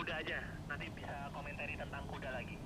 kuda aja. Nanti bisa komentari tentang kuda lagi.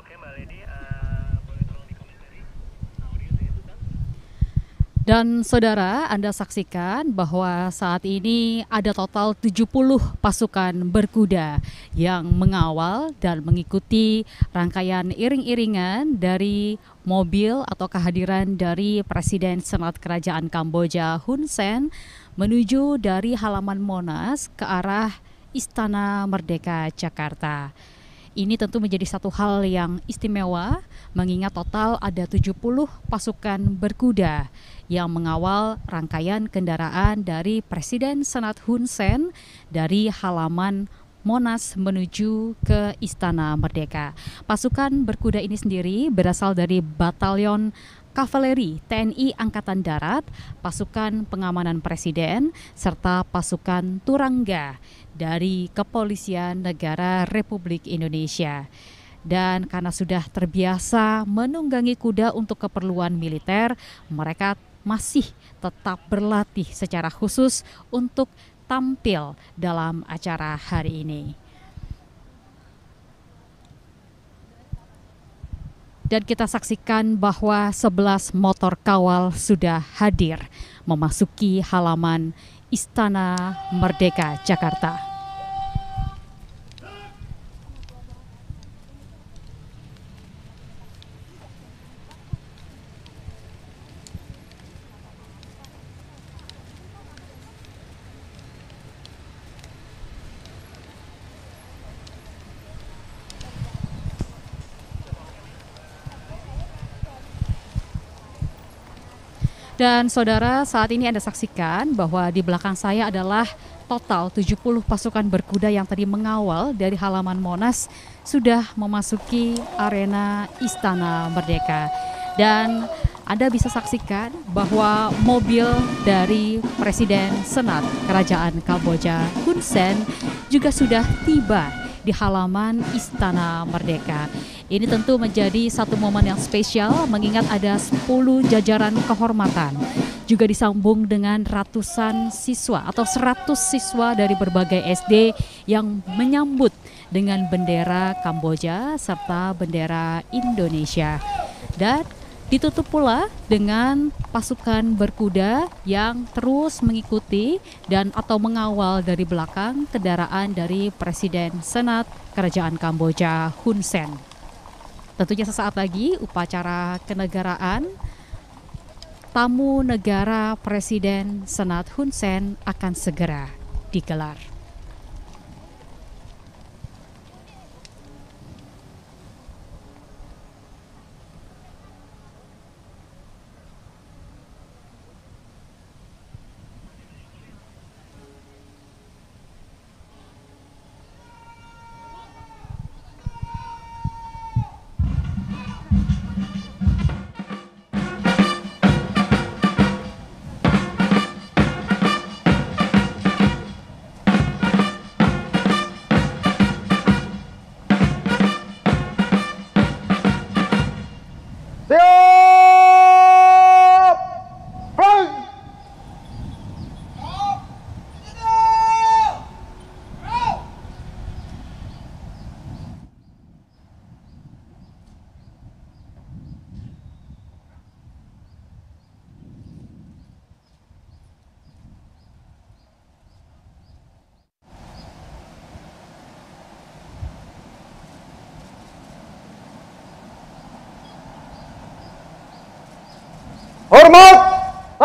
Oke Mbak Lady, boleh tolong dikomentari audio saya itu kan? Dan saudara, Anda saksikan bahwa saat ini ada total 70 pasukan berkuda yang mengawal dan mengikuti rangkaian iring-iringan dari mobil atau kehadiran dari Presiden Senat Kerajaan Kamboja Hun Sen menuju dari halaman Monas ke arah Istana Merdeka Jakarta. Ini tentu menjadi satu hal yang istimewa mengingat total ada 70 pasukan berkuda yang mengawal rangkaian kendaraan dari Presiden Senat Hun Sen dari halaman Monas menuju ke Istana Merdeka. Pasukan berkuda ini sendiri berasal dari Batalion Kavaleri TNI Angkatan Darat, pasukan pengamanan Presiden, serta pasukan Turangga dari Kepolisian Negara Republik Indonesia. Dan karena sudah terbiasa menunggangi kuda untuk keperluan militer, mereka masih tetap berlatih secara khusus untuk tampil dalam acara hari ini. Dan kita saksikan bahwa 11 motor kawal sudah hadir memasuki halaman Istana Merdeka Jakarta. Dan saudara, saat ini Anda saksikan bahwa di belakang saya adalah total 70 pasukan berkuda yang tadi mengawal dari halaman Monas sudah memasuki arena Istana Merdeka. Dan Anda bisa saksikan bahwa mobil dari Presiden Senat Kerajaan Kamboja Hun Sen juga sudah tiba di halaman Istana Merdeka. Ini tentu menjadi satu momen yang spesial mengingat ada 10 jajaran kehormatan. Juga disambung dengan ratusan siswa atau 100 siswa dari berbagai SD yang menyambut dengan bendera Kamboja serta bendera Indonesia. Dan ditutup pula dengan pasukan berkuda yang terus mengikuti dan atau mengawal dari belakang kendaraan dari Presiden Senat Kerajaan Kamboja Hun Sen. Tentunya sesaat lagi upacara kenegaraan tamu negara Presiden Senat Hun Sen akan segera digelar.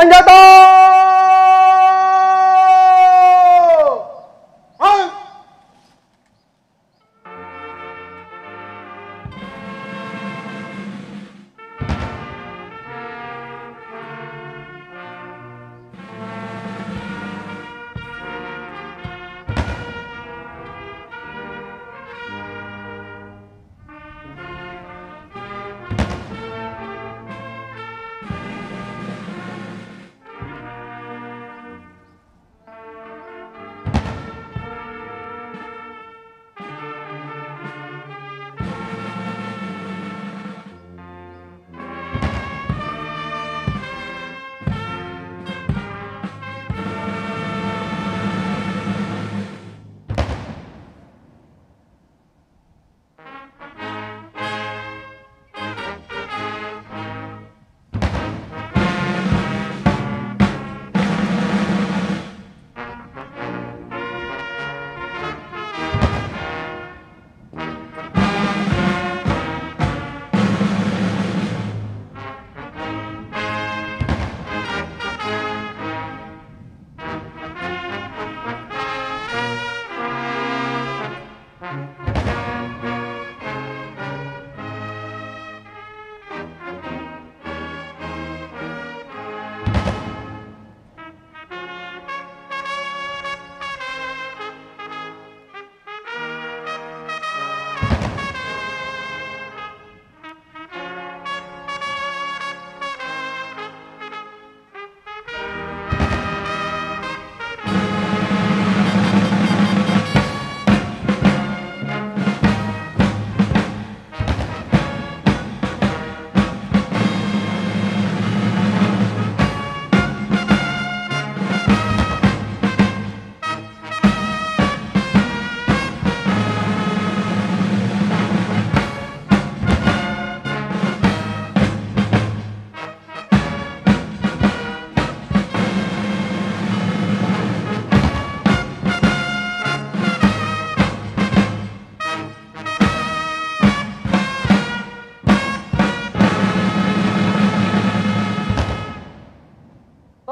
Senjata! Ayo!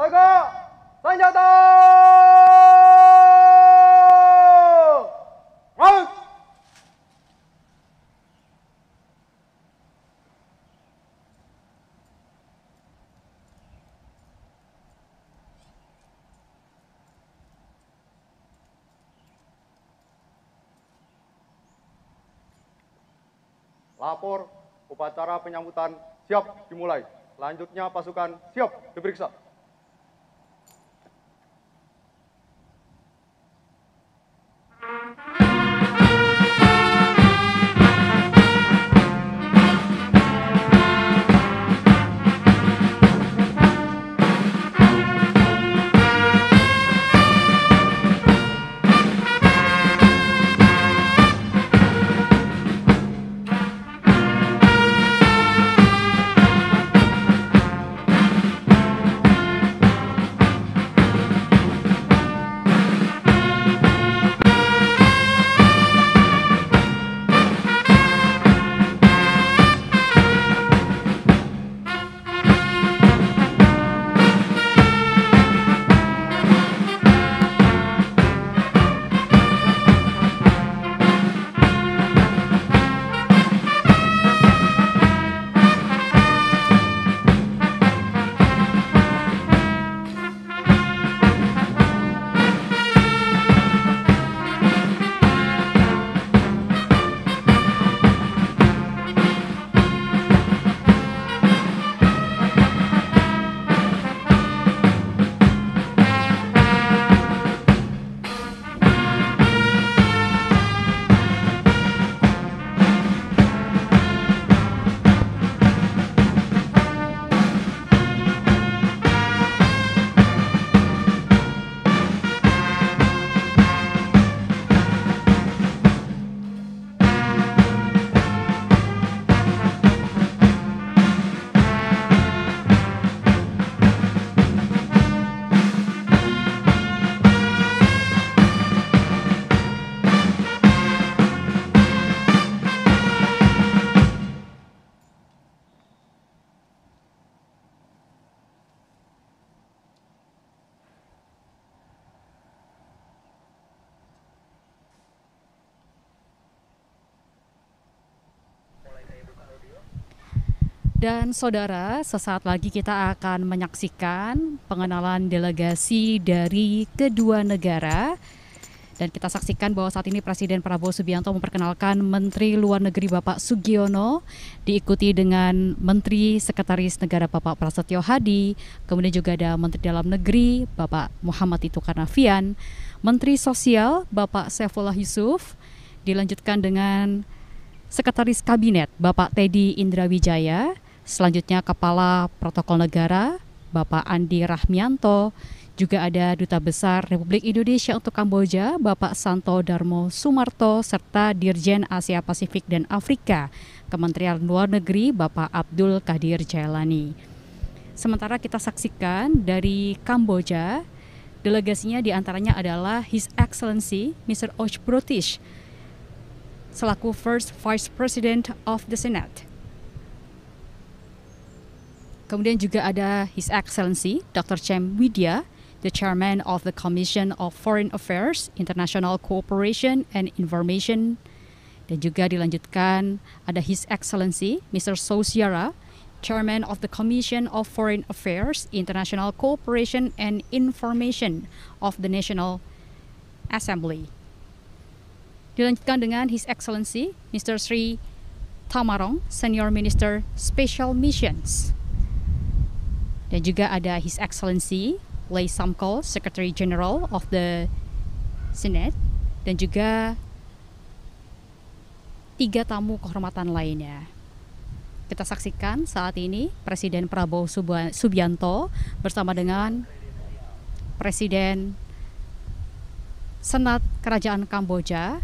Jaga! Senjata! Ayo! Lapor, upacara penyambutan siap dimulai. Selanjutnya pasukan siap diperiksa. Dan saudara, sesaat lagi kita akan menyaksikan pengenalan delegasi dari kedua negara. Dan kita saksikan bahwa saat ini Presiden Prabowo Subianto memperkenalkan Menteri Luar Negeri Bapak Sugiono, diikuti dengan Menteri Sekretaris Negara Bapak Prasetyo Hadi, kemudian juga ada Menteri Dalam Negeri Bapak Muhammad Tito Karnavian, Menteri Sosial Bapak Saifullah Yusuf, dilanjutkan dengan Sekretaris Kabinet Bapak Teddy Indrawijaya, selanjutnya Kepala Protokol Negara Bapak Andi Rahmianto, juga ada Duta Besar Republik Indonesia untuk Kamboja Bapak Santo Darmo Sumarto, serta Dirjen Asia Pasifik dan Afrika Kementerian Luar Negeri Bapak Abdul Qadir Jailani. Sementara kita saksikan dari Kamboja, delegasinya diantaranya adalah His Excellency Mr. Och Brotish selaku First Vice President of the Senate. Kemudian juga ada His Excellency Dr. Chem Widya, the Chairman of the Commission of Foreign Affairs, International Cooperation and Information. Dan juga dilanjutkan ada His Excellency Mr. Sosiara, Chairman of the Commission of Foreign Affairs, International Cooperation and Information of the National Assembly. Dilanjutkan dengan His Excellency Mr. Sri Tamarong, Senior Minister Special Missions. Dan juga ada His Excellency Lay Samko, Secretary General of the Senate, dan juga 3 tamu kehormatan lainnya. Kita saksikan saat ini Presiden Prabowo Subianto bersama dengan Presiden Senat Kerajaan Kamboja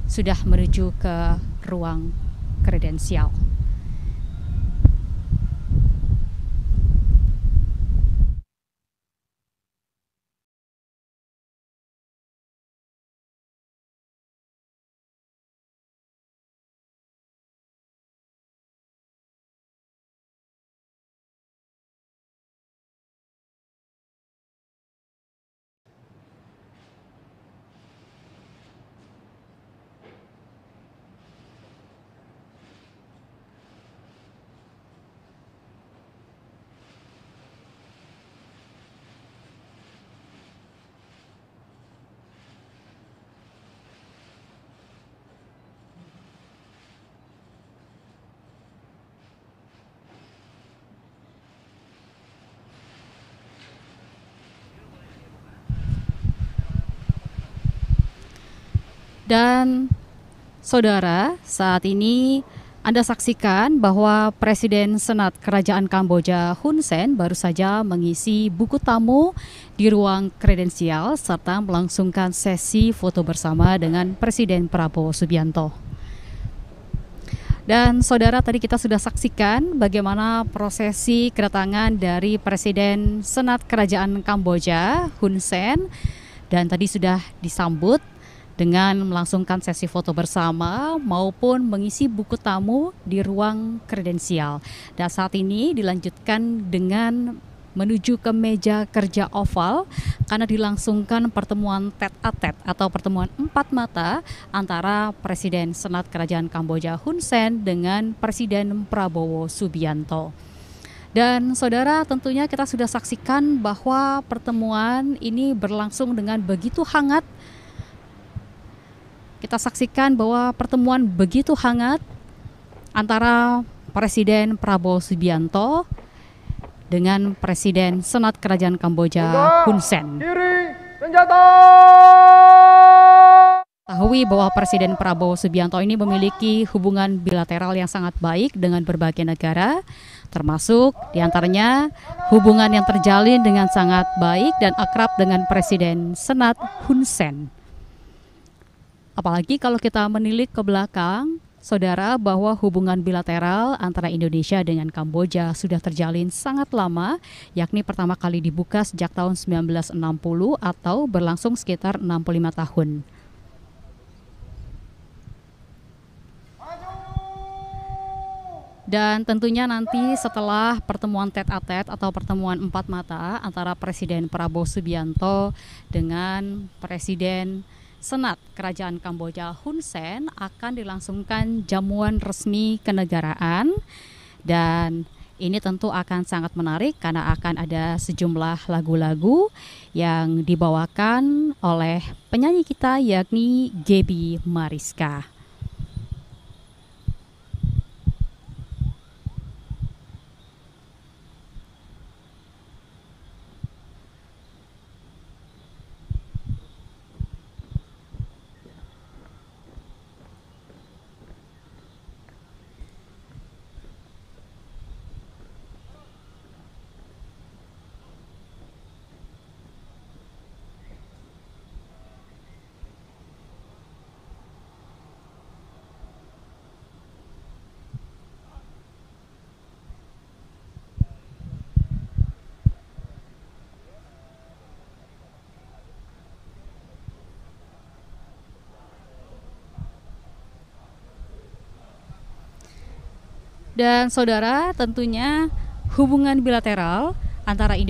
sudah menuju ke ruang kredensial. Dan saudara, saat ini Anda saksikan bahwa Presiden Senat Kerajaan Kamboja Hun Sen baru saja mengisi buku tamu di ruang kredensial serta melangsungkan sesi foto bersama dengan Presiden Prabowo Subianto. Dan saudara, tadi kita sudah saksikan bagaimana prosesi kedatangan dari Presiden Senat Kerajaan Kamboja Hun Sen, dan tadi sudah disambut dengan melangsungkan sesi foto bersama maupun mengisi buku tamu di ruang kredensial. Dan saat ini dilanjutkan dengan menuju ke meja kerja oval karena dilangsungkan pertemuan tete-a-tete atau pertemuan 4 mata antara Presiden Senat Kerajaan Kamboja Hun Sen dengan Presiden Prabowo Subianto. Dan saudara, tentunya kita sudah saksikan bahwa pertemuan ini berlangsung dengan begitu hangat. Kita saksikan bahwa pertemuan begitu hangat antara Presiden Prabowo Subianto dengan Presiden Senat Kerajaan Kamboja Hun Sen. Kiri, senjata! Ketahui bahwa Presiden Prabowo Subianto ini memiliki hubungan bilateral yang sangat baik dengan berbagai negara, termasuk diantaranya hubungan yang terjalin dengan sangat baik dan akrab dengan Presiden Senat Hun Sen. Apalagi kalau kita menilik ke belakang, saudara, bahwa hubungan bilateral antara Indonesia dengan Kamboja sudah terjalin sangat lama, yakni pertama kali dibuka sejak tahun 1960 atau berlangsung sekitar 65 tahun. Dan tentunya nanti setelah pertemuan tete-a-tete atau pertemuan 4 mata antara Presiden Prabowo Subianto dengan Presiden Senat Kerajaan Kamboja Hun Sen akan dilangsungkan jamuan resmi kenegaraan, Dan ini tentu akan sangat menarik karena akan ada sejumlah lagu-lagu yang dibawakan oleh penyanyi kita yakni Gaby Mariska. Dan saudara, tentunya hubungan bilateral antara Indonesia